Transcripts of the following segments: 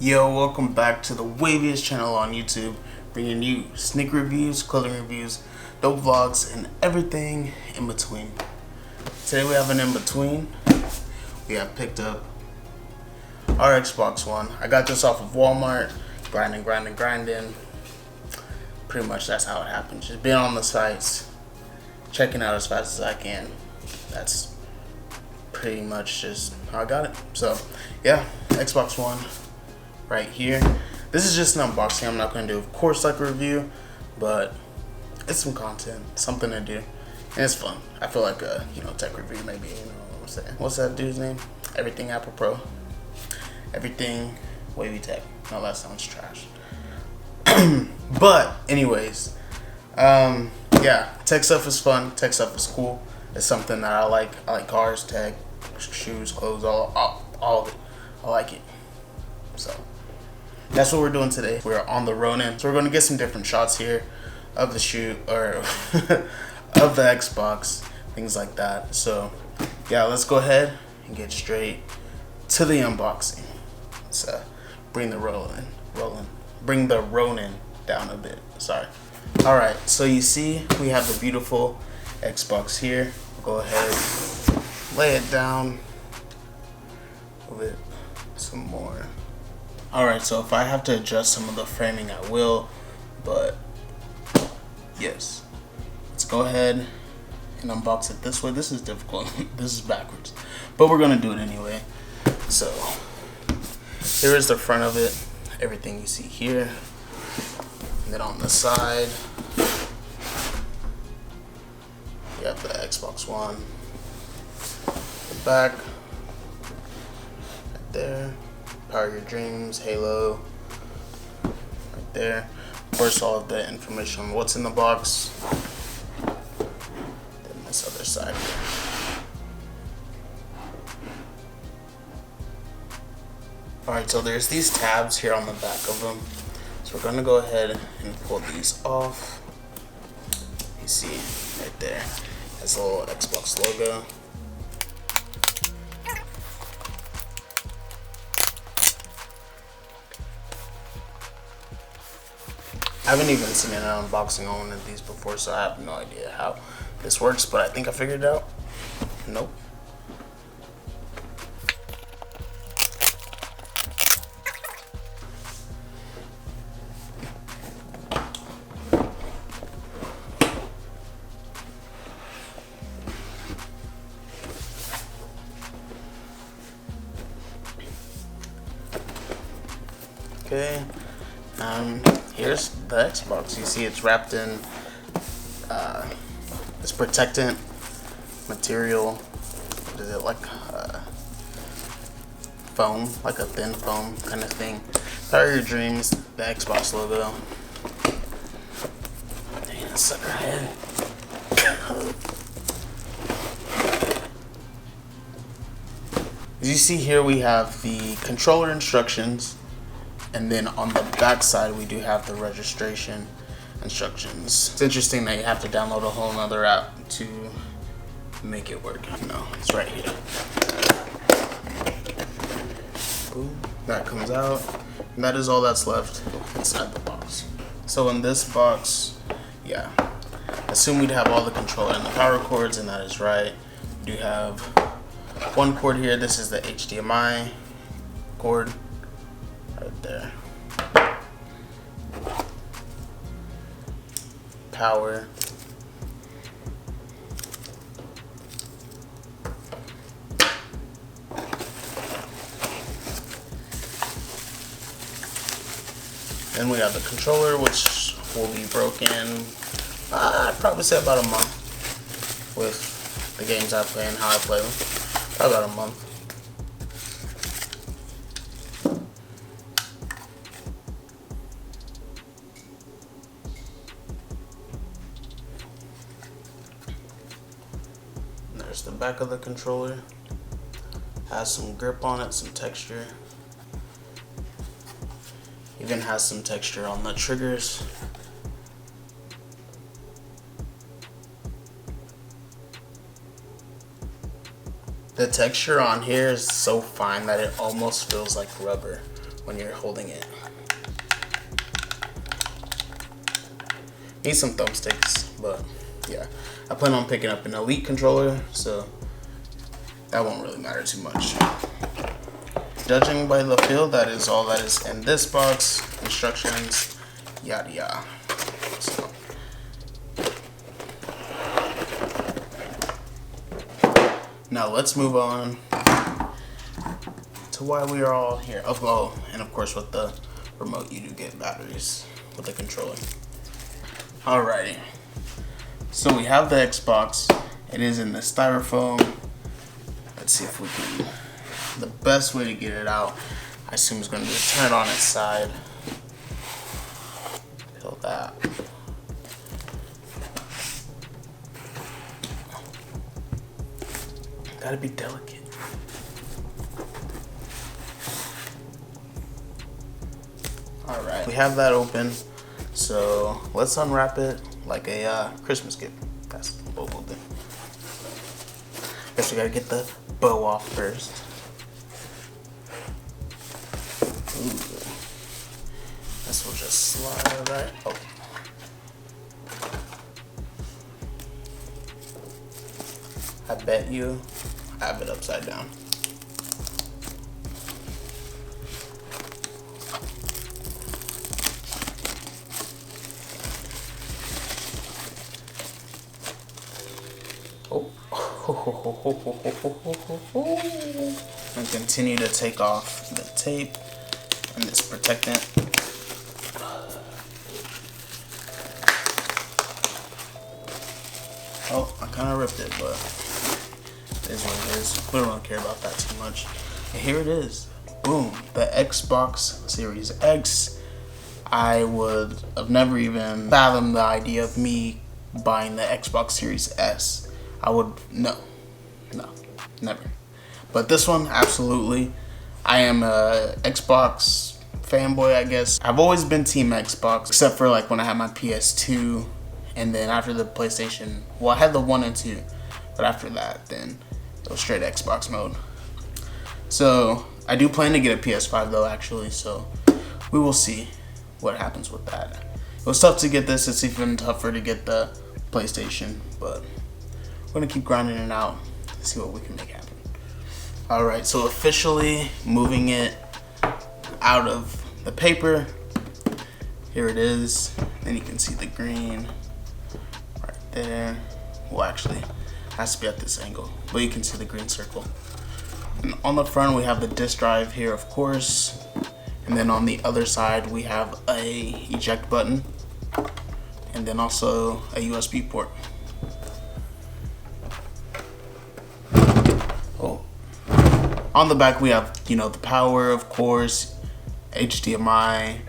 Yo, welcome back to the waviest channel on YouTube, bringing you sneaker reviews, clothing reviews, dope vlogs, and everything in between. Today we have an in between. We have picked up our Xbox One. I got this off of Walmart, grinding. Pretty much that's how it happened. Just being on the sites, checking out as fast as I can. That's pretty much just how I got it. So yeah, Xbox One right here. This is just an unboxing. I'm not going to do, of course, like a review, but it's some content, something to do, and it's fun. I feel like a tech review, maybe. You know what I'm saying? What's that dude's name? Everything Apple Pro. Everything Wavy Tech. No, that sounds trash. But anyways, yeah, tech stuff is fun. Tech stuff is cool. It's something that I like. I like cars, tech, shoes, clothes, all of it. I like it. So that's what we're doing today. We're on the Ronin, so we're going to get some different shots here of the shoe or of the Xbox, things like that. So yeah, let's go ahead and get straight to the unboxing. Let's bring the bring the Ronin down a bit. Sorry. All right, so you see we have the beautiful Xbox here. We'll go ahead, lay it down, move it some more. Alright, so if I have to adjust some of the framing, I will, but yes. Let's go ahead and unbox it this way. This is difficult. This is backwards, but we're going to do it anyway. So here is the front of it, everything you see here. And then on the side, you have the Xbox One. The back, right there. Power Your Dreams, Halo, right there. Of course, all of the information on what's in the box. Then this other side here. Alright, so there's these tabs here on the back of them. So we're gonna go ahead and pull these off. You see right there, has a little Xbox logo. I haven't even seen an unboxing on one of these before, so I have no idea how this works, but I think I figured it out. Nope. Okay. Here's the Xbox. You see it's wrapped in this protectant material. What is it, like foam, like a thin foam kind of thing. Power Your Dreams, the Xbox logo. Dang, that sucker head. As you see here, we have the controller instructions. And then on the back side, we do have the registration instructions. It's interesting that you have to download a whole nother app to make it work. No, it's right here. Boom, that comes out. And that is all that's left inside the box. So in this box, yeah, assume we'd have all the controller and the power cords, and that is right. We do have one cord here. This is the HDMI cord. Right there. Power. Then we have the controller, which will be broken, I'd probably say about a month with the games I play and how I play them. Probably about a month. There's the back of the controller. Has some grip on it, some texture. Even has some texture on the triggers. The texture on here is so fine that it almost feels like rubber. when you're holding it. Need some thumbsticks, but yeah. I plan on picking up an Elite controller, so that won't really matter too much. Judging by the feel, that is all that is in this box. Instructions, yada yada. So, now let's move on to why we are all here. Oh, and of course with the remote you do get batteries with the controller. Alrighty, so we have the Xbox. It is in the styrofoam. Let's see if we can. The best way to get it out, I assume, is going to be to turn it on its side. Feel that. Gotta be delicate. Alright, we have that open. So let's unwrap it like a Christmas gift. That's what we'll do. Guess we gotta get the bow off first. Ooh. This will just slide right. Oh. I bet you I have it upside down. And continue to take off the tape and this protectant. Oh, I kind of ripped it, but it is what it is. We don't really care about that too much. And here it is. Boom. The Xbox Series X. I would have never even fathomed the idea of me buying the Xbox Series S. No, never. But this one, absolutely. I am a Xbox fanboy, I guess. I've always been Team Xbox, except for like when I had my PS2, and then after the PlayStation, well, I had the 1 and 2, but after that, then it was straight Xbox mode. So I do plan to get a PS5 though, actually, so we will see what happens with that. It was tough to get this. It's even tougher to get the PlayStation, but we're gonna keep grinding it out, see what we can make happen. All right, so officially moving it out of the paper. Here it is. Then you can see the green right there. Well, actually, it has to be at this angle, but you can see the green circle. And on the front, we have the disk drive here, of course. And then on the other side, we have a eject button, and then also a USB port. On the back, we have, the power, of course, HDMI,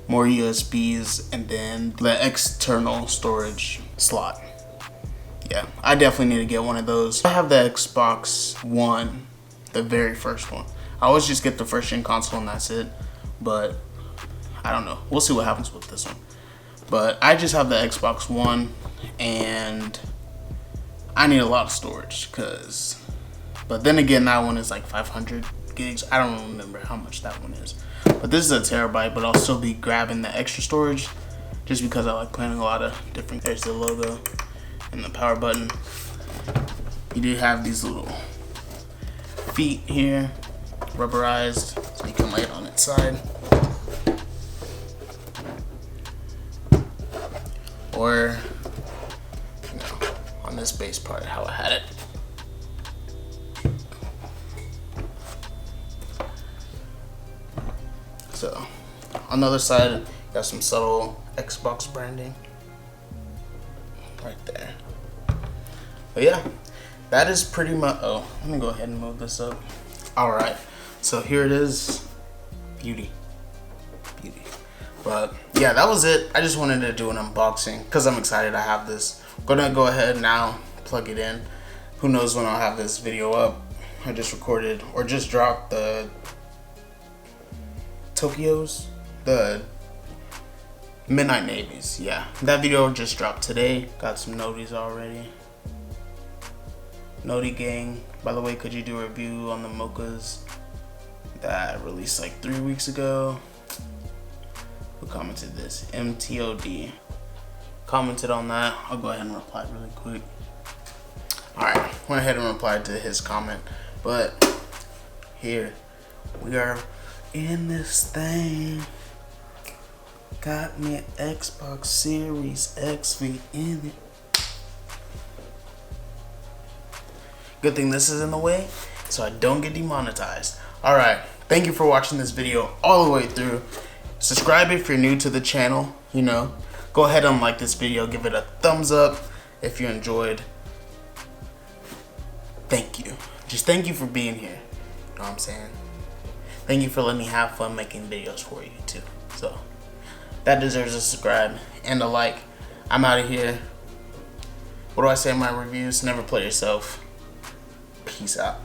more USBs, and then the external storage slot. Yeah, I definitely need to get one of those. I have the Xbox One, the very first one. I always just get the first gen console and that's it, but I don't know. We'll see what happens with this one. But I just have the Xbox One, and I need a lot of storage, but then again, that one is like 500 gigs. I don't remember how much that one is. But this is a terabyte, but I'll still be grabbing the extra storage just because I like playing a lot of different. There's the logo and the power button. You do have these little feet here, rubberized, so you can lay it on its side. Or, on this base part, how I had it. So, on the other side, you got some subtle Xbox branding right there. But yeah, that is pretty much. Oh, let me go ahead and move this up. All right, so here it is. Beauty. But yeah, that was it. I just wanted to do an unboxing because I'm excited I have this. I'm gonna go ahead now, plug it in. Who knows when I'll have this video up. I just recorded or just dropped the Tokyo's, the Midnight Navies. Yeah, that video just dropped today. Got some noties already. Noti gang, by the way, could you do a review on the mochas? that I released like 3 weeks ago. Who commented this? MTOD commented on that. I'll go ahead and reply really quick. Alright, went ahead and replied to his comment. But here we are in this thing. Got me an Xbox Series XV in it. Good thing this is in the way so I don't get demonetized. Alright, thank you for watching this video all the way through. Subscribe if you're new to the channel, you know. Go ahead and like this video, give it a thumbs up if you enjoyed. Thank you. Just thank you for being here. You know what I'm saying? Thank you for letting me have fun making videos for you too. So that deserves a subscribe and a like. I'm out of here. What do I say in my reviews? Never play yourself. Peace out.